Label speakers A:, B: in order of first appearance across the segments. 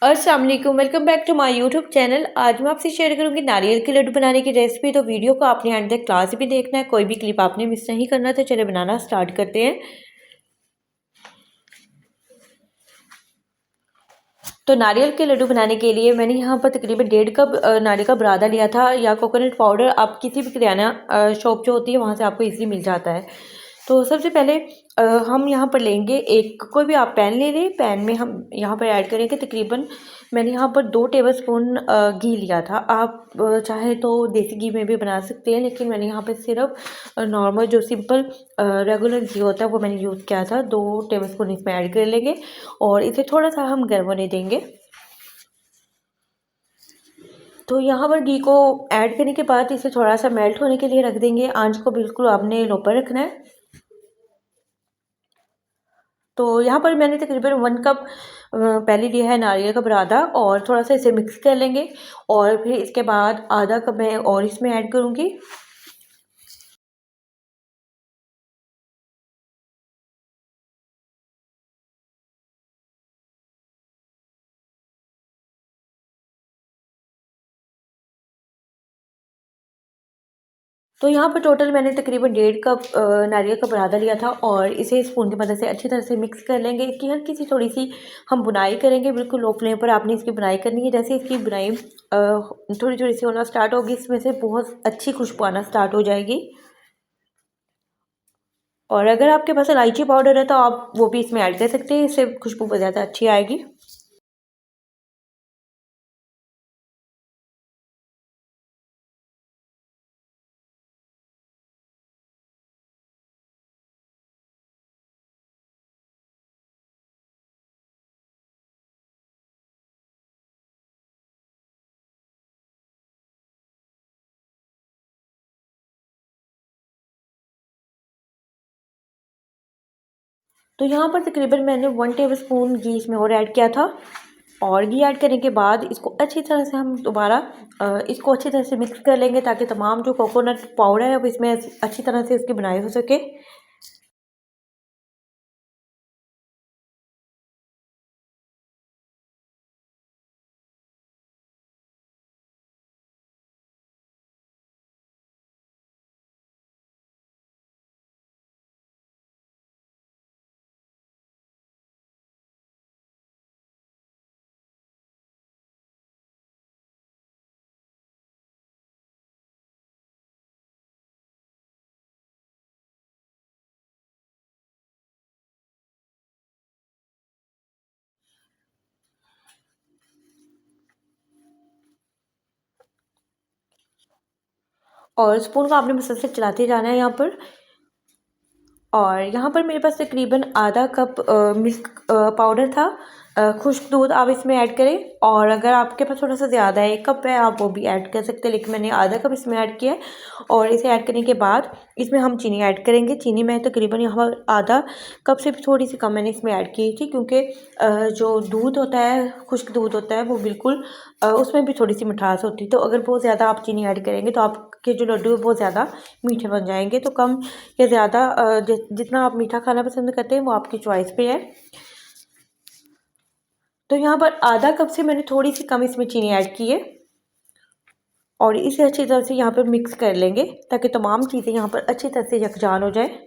A: अस्सलाम वालेकुम, welcome back to my YouTube channel. आज मैं आपसे शेयर करूंगी नारियल के लड्डू बनाने की रेसिपी। तो वीडियो को आपने एंड तक क्लास भी देखना है, कोई भी क्लिप आपने मिस नहीं करना। तो चले बनाना स्टार्ट करते हैं। तो नारियल के लड्डू बनाने के लिए मैंने यहाँ पर तकरीबन 1.5 कप नारियल का बुरादा लिया था, या कोकोनट पाउडर। आप किसी भी किराना शॉप जो होती है वहाँ से आपको इजीली मिल जाता है। तो सबसे पहले हम यहाँ पर लेंगे एक कोई भी आप पैन ले लें। पैन में हम यहाँ पर ऐड करेंगे तकरीबन, मैंने यहाँ पर 2 टेबलस्पून घी लिया था। आप चाहे तो देसी घी में भी बना सकते हैं, लेकिन मैंने यहाँ पर सिर्फ नॉर्मल जो सिंपल रेगुलर घी होता है वो मैंने यूज़ किया था। 2 टेबलस्पून इसमें ऐड कर लेंगे और इसे थोड़ा सा हम गर्म होने देंगे। तो यहाँ पर घी को ऐड करने के बाद इसे थोड़ा सा मेल्ट होने के लिए रख देंगे। आंच को बिल्कुल आपने लो पर रखना है। तो यहाँ पर मैंने तकरीबन 1 कप पहले लिया है नारियल का बुरादा, और थोड़ा सा इसे मिक्स कर लेंगे। और फिर इसके बाद आधा कप मैं और इसमें ऐड करूँगी। तो यहाँ पर टोटल मैंने तकरीबन 1.5 कप नारियल का बुरादा लिया था, और इसे स्पून की मदद से अच्छी तरह से मिक्स कर लेंगे। इसकी हल्की सी थोड़ी सी हम बुनाई करेंगे, बिल्कुल लो फ्लेम पर आपने इसकी बुनाई करनी है। जैसे इसकी बुनाई थोड़ी थोड़ी सी होना स्टार्ट होगी, इसमें से बहुत अच्छी खुशबू आना स्टार्ट हो जाएगी। और अगर आपके पास इलायची पाउडर है तो आप वो भी इसमें ऐड कर सकते हैं, इससे खुशबू बहुत ज़्यादा अच्छी आएगी। तो यहाँ पर तकरीबन मैंने 1 टेबलस्पून घी इसमें और ऐड किया था। और घी ऐड करने के बाद इसको अच्छी तरह से हम दोबारा इसको अच्छी तरह से मिक्स कर लेंगे, ताकि तमाम जो कोकोनट पाउडर है वो इसमें अच्छी तरह से इसकी बनाई हो सके। और स्पून को आपने मुसलसल चलाते जाना है यहाँ पर। और यहाँ पर मेरे पास तकरीबन आधा कप मिल्क पाउडर था। खुश्क दूध आप इसमें ऐड करें, और अगर आपके पास थोड़ा सा ज़्यादा है, 1 कप है, आप वो भी ऐड कर सकते हैं, लेकिन मैंने आधा कप इसमें ऐड किया है। और इसे ऐड करने के बाद इसमें हम चीनी ऐड करेंगे। चीनी मैं तकरीबन यहाँ पर आधा कप से भी थोड़ी सी कम मैंने इसमें ऐड की थी, क्योंकि जो दूध होता है, खुश्क दूध होता है, वो बिल्कुल उसमें भी थोड़ी सी मिठास होती है। तो अगर बहुत ज़्यादा आप चीनी ऐड करेंगे तो आपके जो लड्डू है बहुत ज़्यादा मीठे बन जाएंगे। तो कम या ज़्यादा जितना आप मीठा खाना पसंद करते हैं वो आपकी चॉइस पे है। तो यहाँ पर आधा कप से मैंने थोड़ी सी कम इसमें चीनी ऐड की है, और इसे अच्छी तरह से यहाँ पर मिक्स कर लेंगे, ताकि तमाम चीज़ें यहाँ पर अच्छी तरह से यकजान हो जाए।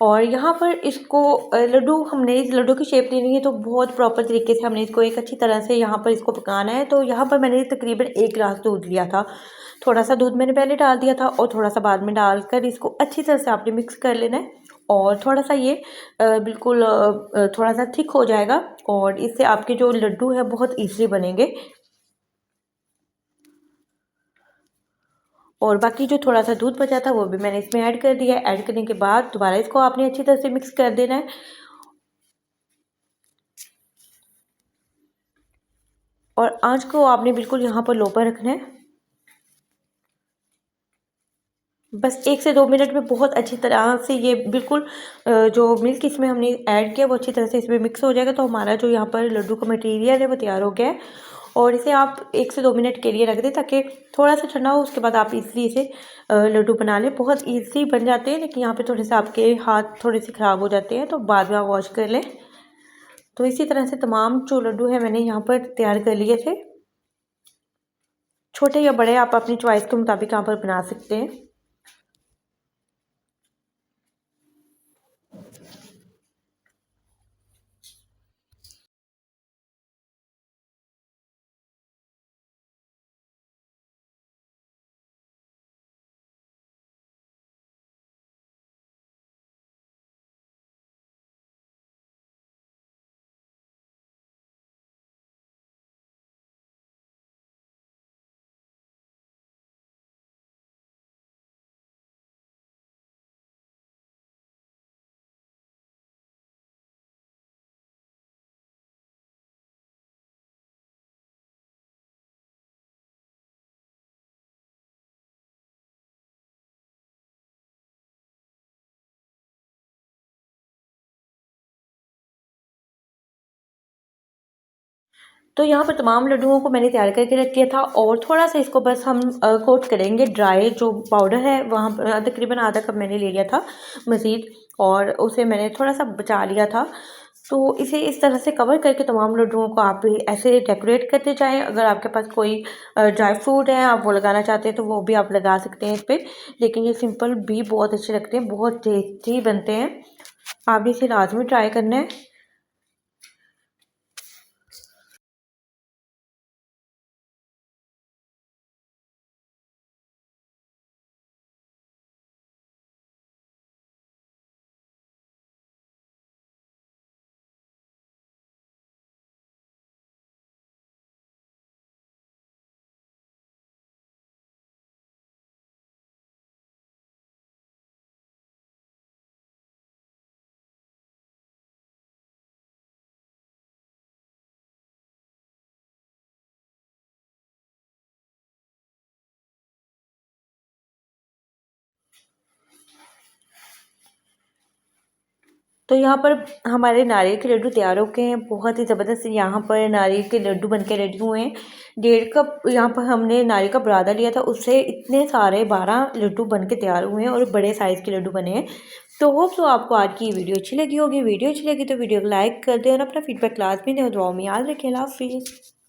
A: और यहाँ पर इसको लड्डू हमने इस लड्डू की शेप देनी है, तो बहुत प्रॉपर तरीके से हमने इसको एक अच्छी तरह से यहाँ पर इसको पकाना है। तो यहाँ पर मैंने तकरीबन 1 गिलास दूध लिया था। थोड़ा सा दूध मैंने पहले डाल दिया था, और थोड़ा सा बाद में डालकर इसको अच्छी तरह से आपने मिक्स कर लेना है। और थोड़ा सा ये बिल्कुल थोड़ा सा थिक हो जाएगा, और इससे आपके जो लड्डू है बहुत ईज़िली बनेंगे। और बाकी जो थोड़ा सा दूध बचा था वो भी मैंने इसमें ऐड कर दिया। ऐड करने के बाद दोबारा इसको आपने अच्छी तरह से मिक्स कर देना है और आंच को आपने बिल्कुल यहाँ पर लो पर रखना है। बस 1 से 2 मिनट में बहुत अच्छी तरह से ये बिल्कुल जो मिल्क इसमें हमने ऐड किया वो अच्छी तरह से इसमें मिक्स हो जाएगा। तो हमारा जो यहाँ पर लड्डू का मटेरियल है वो तैयार हो गया है और इसे आप 1 से 2 मिनट के लिए रख दें ताकि थोड़ा सा ठंडा हो। उसके बाद आप इजीली इसे लड्डू बना लें। बहुत ईजी बन जाते हैं, लेकिन यहाँ पे थोड़े से आपके हाथ थोड़े से ख़राब हो जाते हैं, तो बाद में आप वॉश कर लें। तो इसी तरह से तमाम जो लड्डू है मैंने यहाँ पर तैयार कर लिए थे। छोटे या बड़े आप अपनी चॉइस के मुताबिक यहाँ पर बना सकते हैं। तो यहाँ पर तमाम लड्डुओं को मैंने तैयार करके रख दिया था और थोड़ा सा इसको बस हम कोट करेंगे। ड्राई जो पाउडर है वहाँ पर तकरीबन आधा कप मैंने ले लिया था मज़ीद, और उसे मैंने थोड़ा सा बचा लिया था। तो इसे इस तरह से कवर करके तमाम लड्डुओं को आप ऐसे डेकोरेट करते जाएँ। अगर आपके पास कोई ड्राई फ्रूट है आप वो लगाना चाहते हैं तो वो भी आप लगा सकते हैं इस पर, लेकिन ये सिंपल भी बहुत अच्छे लगते हैं, बहुत टेस्टी बनते हैं। आप इसे लाजमी ट्राई करना है। तो यहाँ पर हमारे नारियल के लड्डू तैयार हो गए हैं। बहुत ही ज़बरदस्त यहाँ पर नारियल के लड्डू बनके रेडी हुए हैं। 1.5 कप यहाँ पर हमने नारियल का बुरादा लिया था, उससे इतने सारे 12 लड्डू बनके तैयार हुए हैं और बड़े साइज़ के लड्डू बने हैं। तो होप सो आपको आज की वीडियो अच्छी लगी होगी। वीडियो अच्छी लगी तो वीडियो को लाइक कर दें और अपना फीडबैक लाजमी दें। दुआओं में याद रखें। अल्लाह हाफ़िज़।